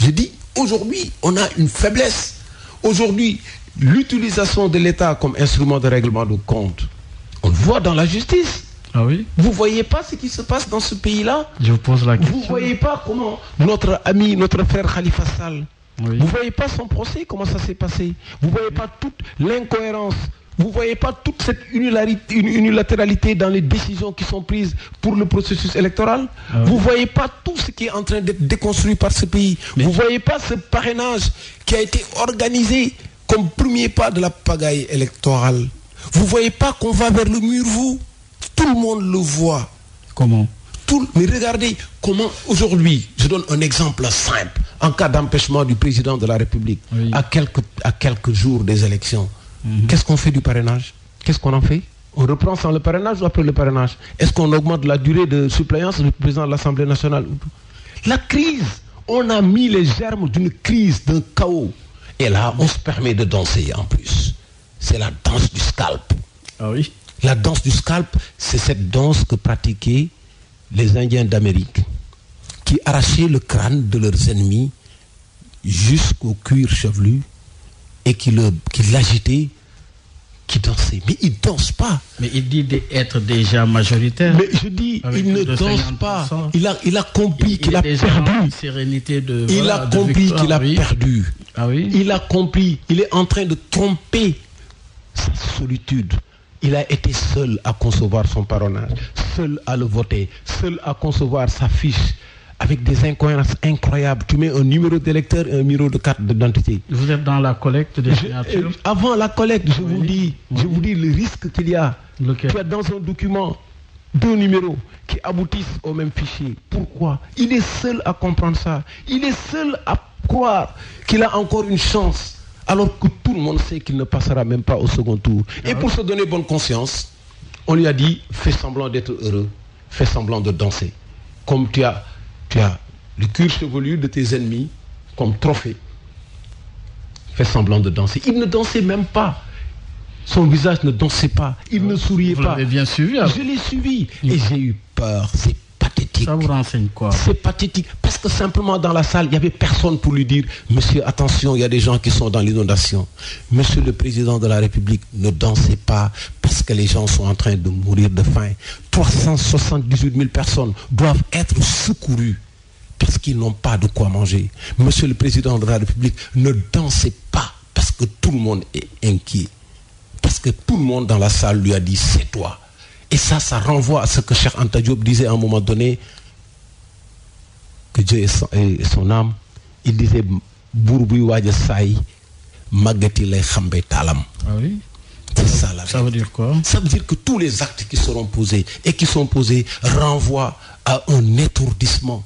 Je dis, aujourd'hui, on a une faiblesse. Aujourd'hui, l'utilisation de l'État comme instrument de règlement de compte, on le voit dans la justice. Ah oui? Vous ne voyez pas ce qui se passe dans ce pays-là? Je vous pose la question. Vous ne voyez pas comment notre ami, notre frère Khalifa Sall, oui. Vous ne voyez pas son procès, comment ça s'est passé? Vous ne voyez pas toute l'incohérence? Vous ne voyez pas toute cette unilatéralité dans les décisions qui sont prises pour le processus électoral? Vous ne voyez pas tout ce qui est en train d'être déconstruit par ce pays? Vous ne voyez pas ce parrainage qui a été organisé comme premier pas de la pagaille électorale? Vous ne voyez pas qu'on va vers le mur, vous? Tout le monde le voit. Comment? Mais regardez comment aujourd'hui, je donne un exemple simple, en cas d'empêchement du président de la République, oui. à quelques jours des élections, qu'est-ce qu'on fait du parrainage? Qu'est-ce qu'on en fait? On reprend sans le parrainage ou après le parrainage? Est-ce qu'on augmente la durée de suppléance du président de l'Assemblée nationale? La crise, on a mis les germes d'une crise, d'un chaos. Et là, on se permet de danser en plus. C'est la danse du scalp. Ah oui? La danse du scalp, c'est cette danse que pratiquaient les Indiens d'Amérique, qui arrachaient le crâne de leurs ennemis jusqu'au cuir chevelu et qui l'agitaient, qui dansaient. Mais ils ne dansent pas. Mais il dit d'être déjà majoritaire. Mais je dis, il ne danse pas. Il a compris qu'il a perdu. Sérénité de, il a compris qu'il a perdu. Ah oui? Il a compris. Il est en train de tromper sa solitude. Il a été seul à concevoir son parrainage, seul à le voter, seul à concevoir sa fiche, avec des incohérences incroyables. Tu mets un numéro d'électeur et un numéro de carte d'identité. Vous êtes dans la collecte des signatures? Avant la collecte, je vous dis le risque qu'il y a. Tu as dans un document deux numéros qui aboutissent au même fichier. Pourquoi? Il est seul à comprendre ça. Il est seul à croire qu'il a encore une chance. Alors que tout le monde sait qu'il ne passera même pas au second tour. Et pour se donner bonne conscience, on lui a dit, fais semblant d'être heureux, fais semblant de danser. Comme tu as le cuir chevelu de tes ennemis comme trophée. Fais semblant de danser. Il ne dansait même pas. Son visage ne dansait pas. Il ne souriait pas. Vous l'avez bien suivi? Je l'ai suivi. Et j'ai eu peur. C'est pathétique. Ça vous renseigne quoi? C'est pathétique. Parce que simplement dans la salle, il n'y avait personne pour lui dire, monsieur, attention, il y a des gens qui sont dans l'inondation. Monsieur le président de la République, ne dansez pas parce que les gens sont en train de mourir de faim. 378 000 personnes doivent être secourues parce qu'ils n'ont pas de quoi manger. Monsieur le président de la République, ne dansez pas parce que tout le monde est inquiet. Parce que tout le monde dans la salle lui a dit, c'est toi. Et ça renvoie à ce que Cheikh Anta Diop disait à un moment donné, que Dieu est son âme. Il disait, Bourboui Wadja Saï, Magati lay Khambe Talam. Ah oui? C'est ça la Ça veut dire quoi? Ça veut dire que tous les actes qui seront posés et qui sont posés renvoient à un étourdissement